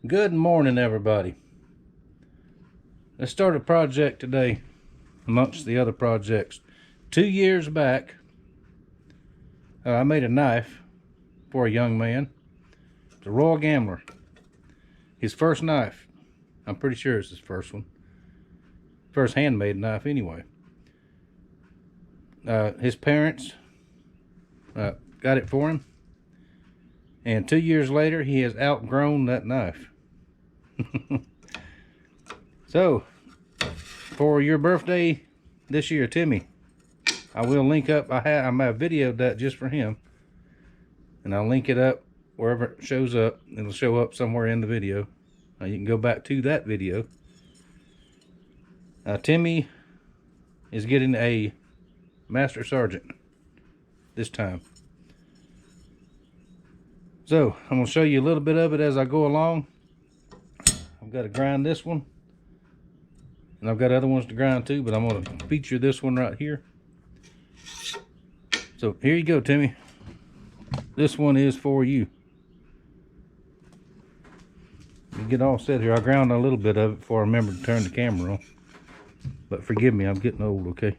Good morning, everybody. Let's start a project today amongst the other projects. 2 years back, I made a knife for a young man. It's a Royal Gambler. His first knife. I'm pretty sure it's his first one. First handmade knife anyway. His parents got it for him. And 2 years later, he has outgrown that knife. So, for your birthday this year, Timmy, I will link up. I have videoed that just for him, and I'll link it up wherever it shows up. It'll show up somewhere in the video. You can go back to that video. Timmy is getting a Master Sergeant this time. So, I'm going to show you a little bit of it as I go along. I've got to grind this one. And I've got other ones to grind too, but I'm going to feature this one right here. So, here you go, Timmy. This one is for you. Get all set here. I ground a little bit of it before I remember to turn the camera on. But forgive me, I'm getting old, okay?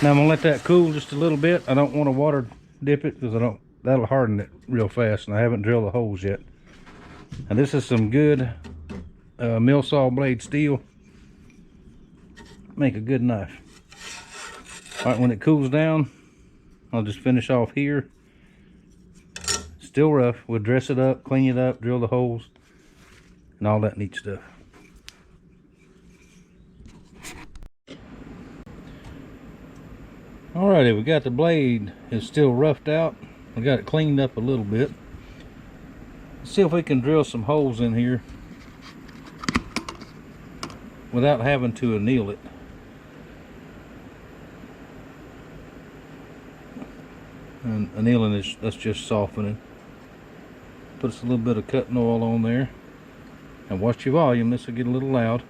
Now I'm gonna let that cool just a little bit. I don't want to water dip it because that'll harden it real fast, and I haven't drilled the holes yet. And this is some good mill saw blade steel. Make a good knife. All right, when it cools down, I'll just finish off here. Still rough. We'll dress it up, clean it up, drill the holes, and all that neat stuff. Alrighty, we got the blade. It's still roughed out. We got it cleaned up a little bit. Let's see if we can drill some holes in here without having to anneal it. And annealing is, that's just softening. Put us a little bit of cutting oil on there. And watch your volume, this will get a little loud.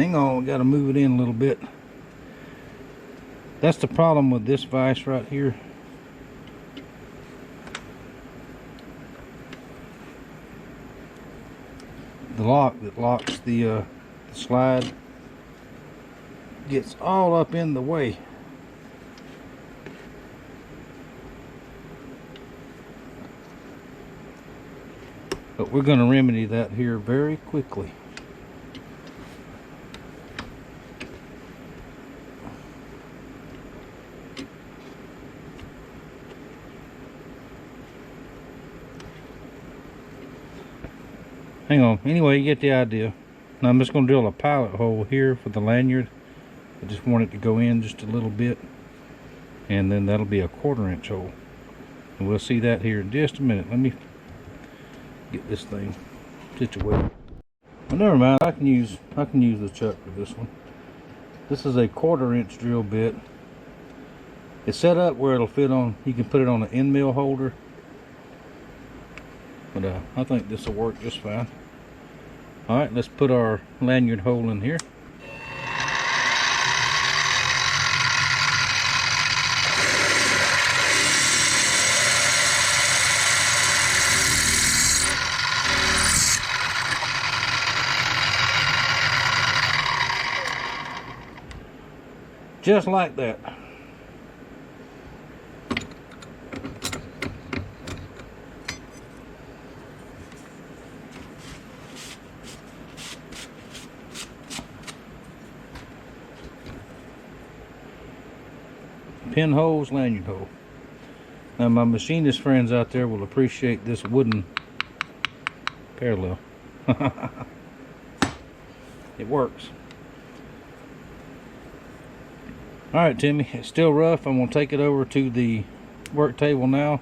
hang on, we gotta move it in a little bit. That's the problem with this vise right here. The lock that locks the slide gets all up in the way. But we're going to remedy that here very quickly. Hang on. Anyway, you get the idea. Now I'm just going to drill a pilot hole here for the lanyard. I just want it to go in just a little bit. And then that'll be a 1/4 inch hole. And we'll see that here in just a minute. Let me get this thing situated. Well, never mind. I can use the chuck for this one. This is a 1/4 inch drill bit. It's set up where it'll fit on. You can put it on an end mill holder. But I think this will work just fine. Alright, let's put our lanyard hole in here. Just like that. Pinholes, lanyard hole. Now my machinist friends out there will appreciate this wooden parallel. It works. Alright, Timmy, it's still rough. I'm going to take it over to the work table now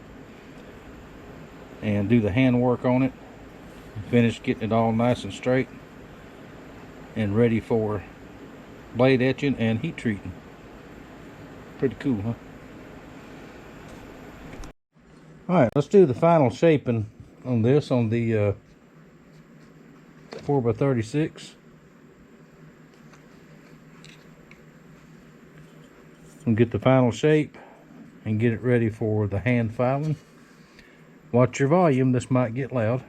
and do the hand work on it. Finish getting it all nice and straight and ready for blade etching and heat treating. Pretty cool, huh? Alright, let's do the final shaping on this on the 4x36. And get the final shape and get it ready for the hand filing. Watch your volume, this might get loud.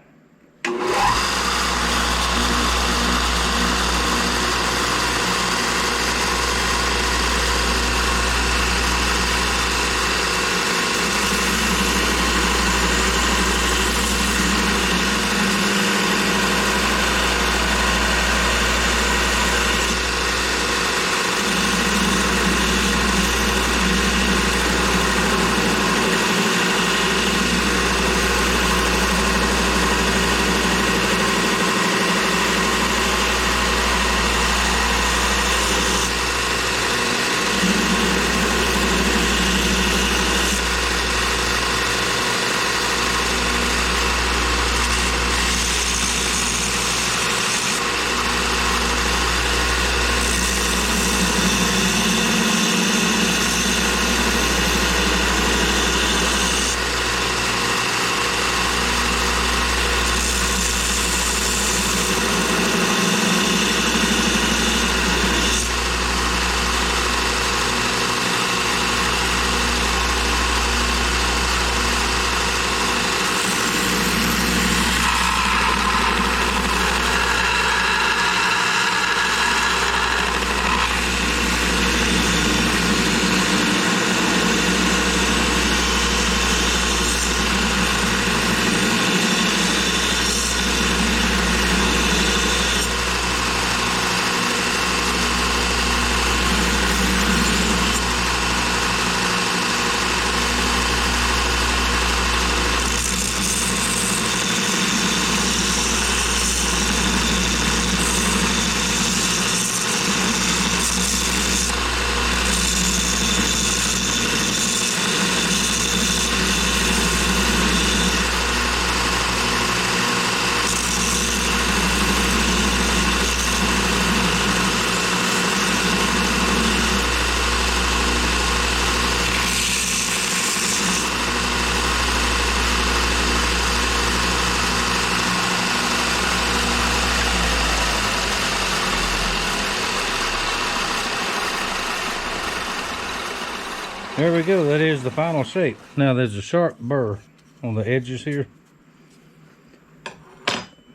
There we go, that is the final shape. Now there's a sharp burr on the edges here.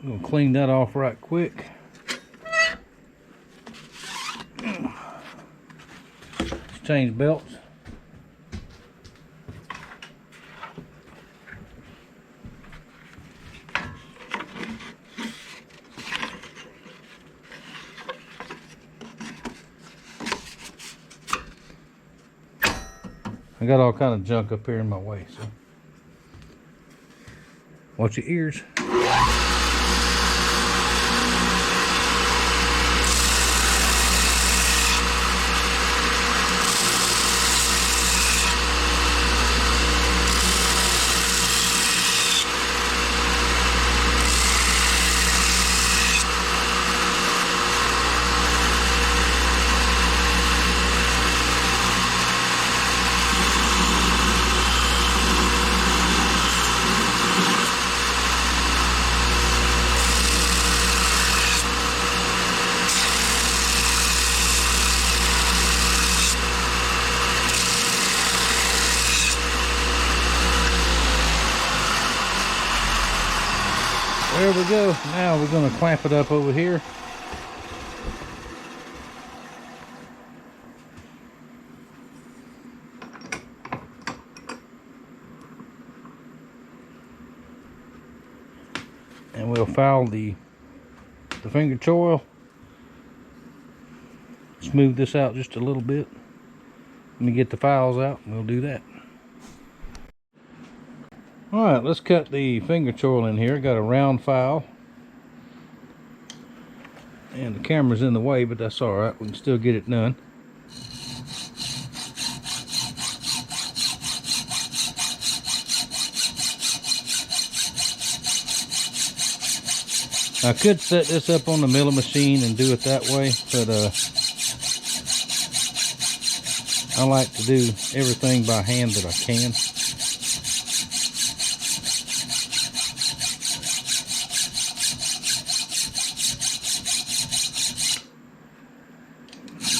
I'm gonna clean that off right quick. Let's change belts. I got all kind of junk up here in my way, so watch your ears. There we go. Now we're going to clamp it up over here. And we'll file the finger choil. Smooth this out just a little bit. Let me get the files out and we'll do that. Alright, let's cut the finger choil in here. Got a round file. And the camera's in the way, but that's alright. We can still get it done. I could set this up on the milling machine and do it that way, but I like to do everything by hand that I can.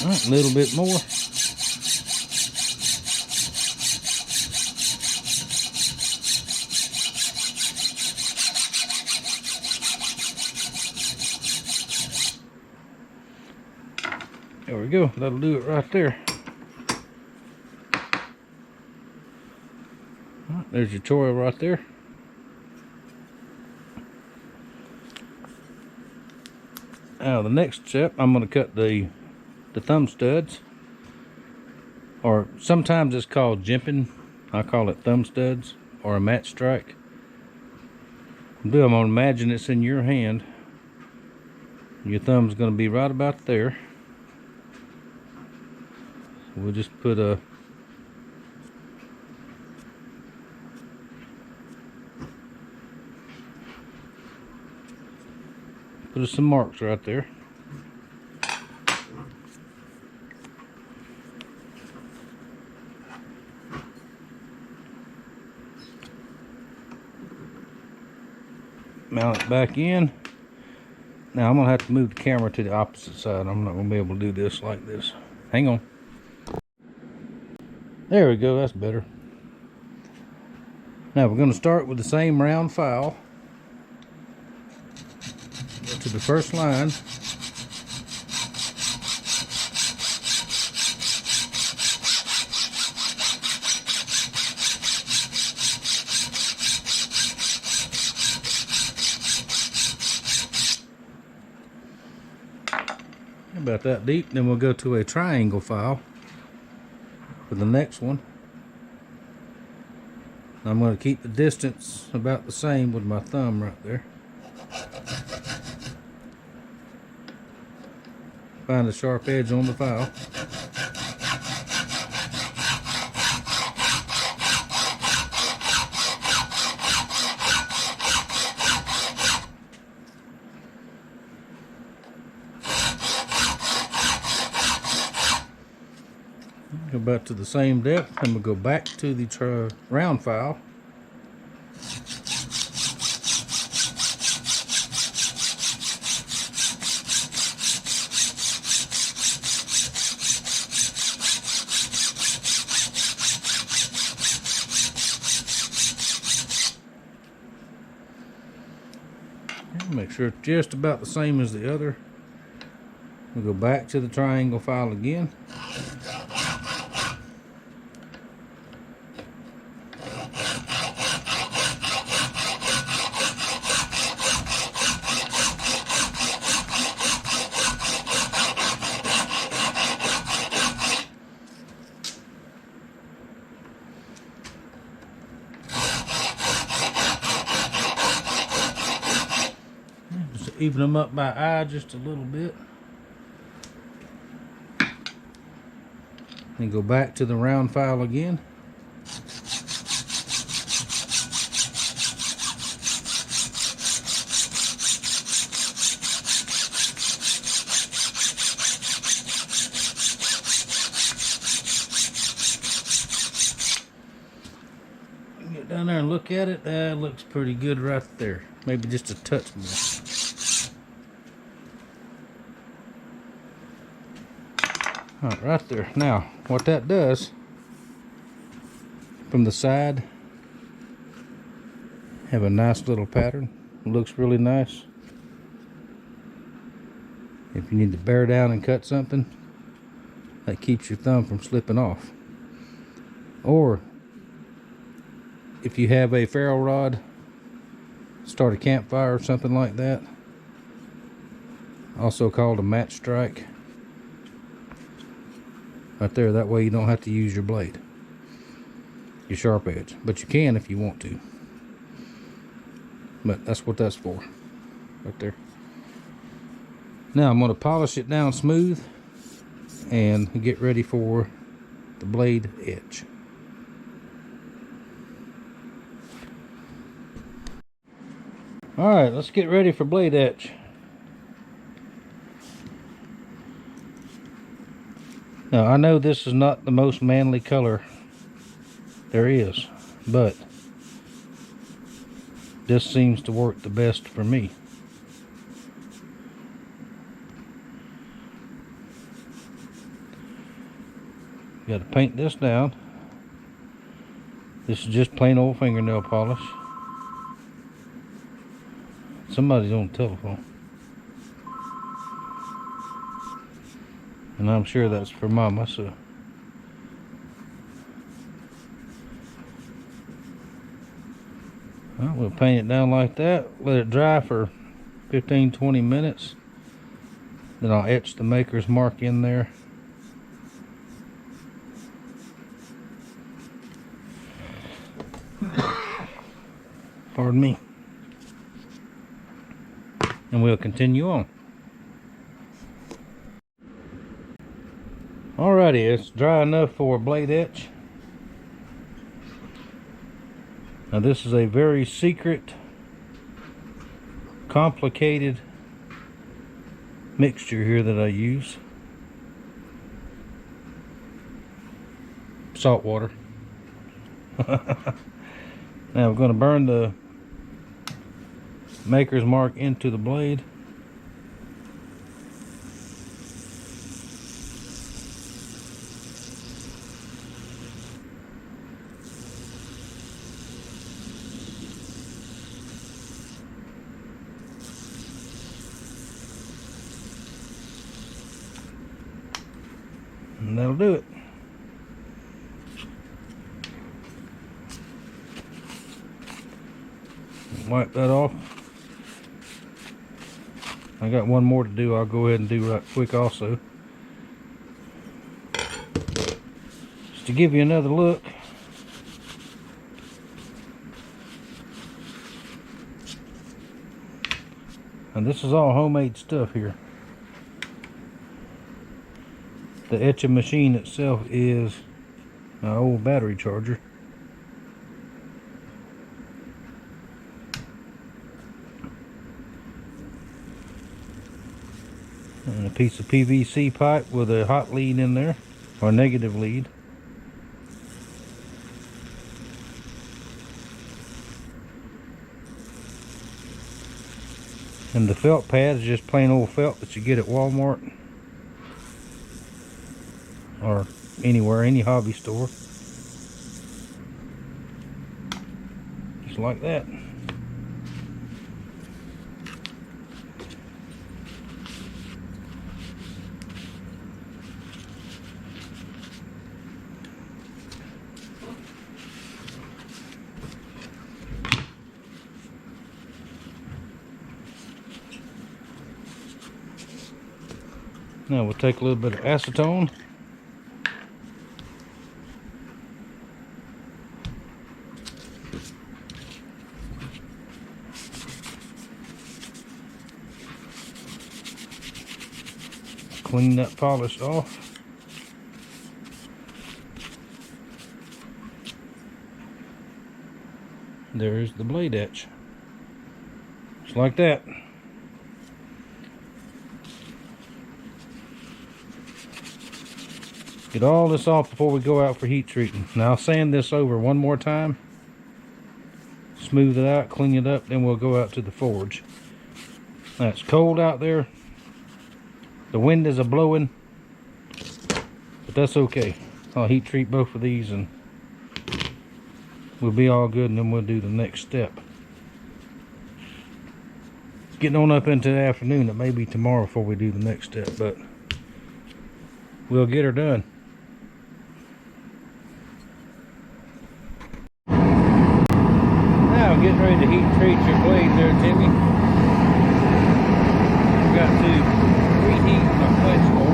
All right, a little bit more. There we go. That'll do it right there. All right, there's your choil right there. Now the next step, I'm going to cut the thumb studs, or sometimes it's called jimping. I call it thumb studs or a match strike. I'm going to imagine it's in your hand. Your thumb's going to be right about there. We'll just put some marks right there. Mount it back in. Now I'm gonna have to move the camera to the opposite side. I'm not gonna be able to do this like this. Hang on. There we go, that's better. Now we're gonna start with the same round file. Go to the first line. About that deep. Then we'll go to a triangle file for the next one. I'm going to keep the distance about the same with my thumb right there. Find a sharp edge on the file. Go back to the same depth, and we'll go back to the round file. Make sure it's just about the same as the other. We'll go back to the triangle file again. Just even them up by eye just a little bit. Then go back to the round file again. Get down there and look at it. That looks pretty good right there. Maybe just a touch more. Alright, right there. Now, what that does, from the side, have a nice little pattern. It looks really nice. If you need to bear down and cut something, that keeps your thumb from slipping off. Or, if you have a ferro rod, start a campfire or something like that, also called a match strike. Right there, that way you don't have to use your blade, your sharp edge, but you can if you want to. But that's what that's for, right there. Now I'm going to polish it down smooth and get ready for the blade edge. Alright, let's get ready for blade edge. Now I know this is not the most manly color there is, but this seems to work the best for me. Got to paint this down. This is just plain old fingernail polish. Somebody's on the telephone. And I'm sure that's for Mama, so. Well, we'll paint it down like that. Let it dry for 15-20 minutes. Then I'll etch the maker's mark in there. Pardon me. And we'll continue on. Alrighty, it's dry enough for a blade etch. Now this is a very secret, complicated mixture here that I use. Salt water. Now we're going to burn the maker's mark into the blade. And that'll do it. Wipe that off. I got one more to do. I'll go ahead and do right quick also. Just to give you another look. And this is all homemade stuff here. The etching machine itself is an old battery charger. And a piece of PVC pipe with a hot lead in there, or a negative lead. And the felt pad is just plain old felt that you get at Walmart. Or anywhere, any hobby store. Just like that. Now we'll take a little bit of acetone. Clean that polish off. There's the blade etch. Just like that. Get all this off before we go out for heat treating. Now I'll sand this over one more time. Smooth it out, clean it up, then we'll go out to the forge. Now it's cold out there. The wind is a-blowing, but that's okay. I'll heat treat both of these and we'll be all good, and then we'll do the next step. It's getting on up into the afternoon. It may be tomorrow before we do the next step, but we'll get her done. Now getting ready to heat treat your blade there, Timmy. We've got to preheat my clutch oil.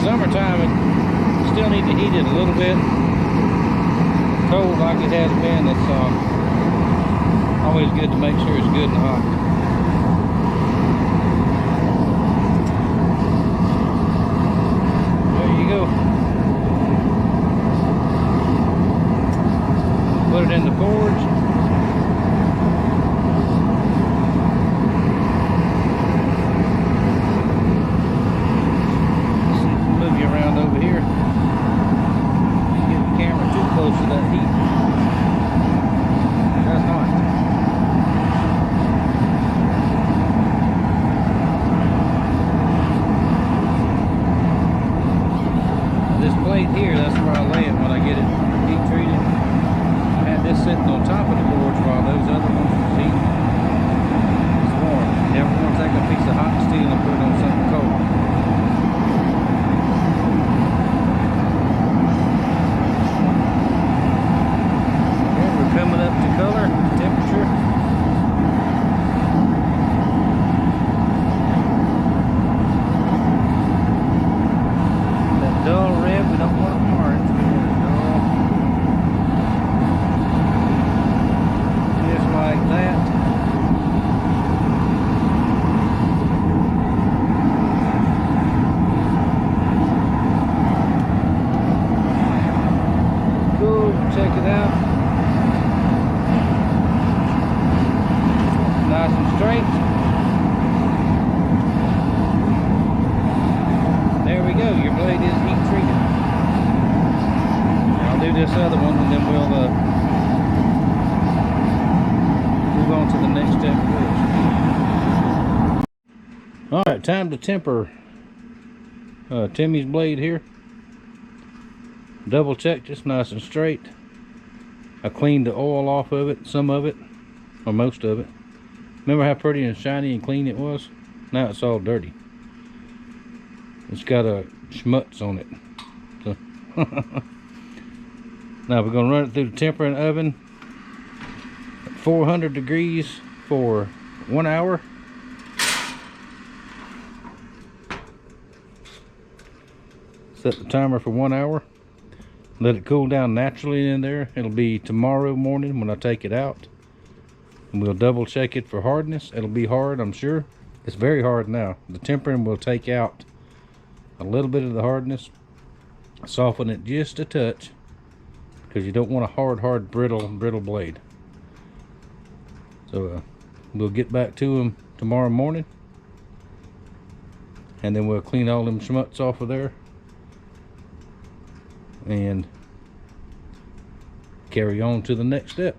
Summertime, it still need to heat it a little bit. Cold like it has been, it's always good to make sure it's good and hot. There you go. Put it in the forge. Close to that heat. That's hot. This plate here, that's where I lay it when I get it heat treated. I had this sitting on top of the forge while those other ones was heating. It's warm. Never want to take a piece of hot steel and put it on something cold. Coming up to color, temperature. That dull red, we don't want it orange. We want it dull. Just like that. Cool, check it out. Nice and straight. There we go, your blade is heat treated. I'll do this other one and then we'll move on to the next step. Alright, time to temper Timmy's blade here. Double check just nice and straight. I cleaned the oil off of it, some of it, or most of it. Remember how pretty and shiny and clean it was? Now it's all dirty. It's got a schmutz on it. So now we're going to run it through the tempering oven at 400 degrees for 1 hour. Set the timer for 1 hour. Let it cool down naturally in there. It'll be tomorrow morning when I take it out. And we'll double check it for hardness. It'll be hard, I'm sure. It's very hard now. The tempering will take out a little bit of the hardness, soften it just a touch, because you don't want a hard, brittle blade. So we'll get back to them tomorrow morning and then we'll clean all them schmutz off of there and carry on to the next step.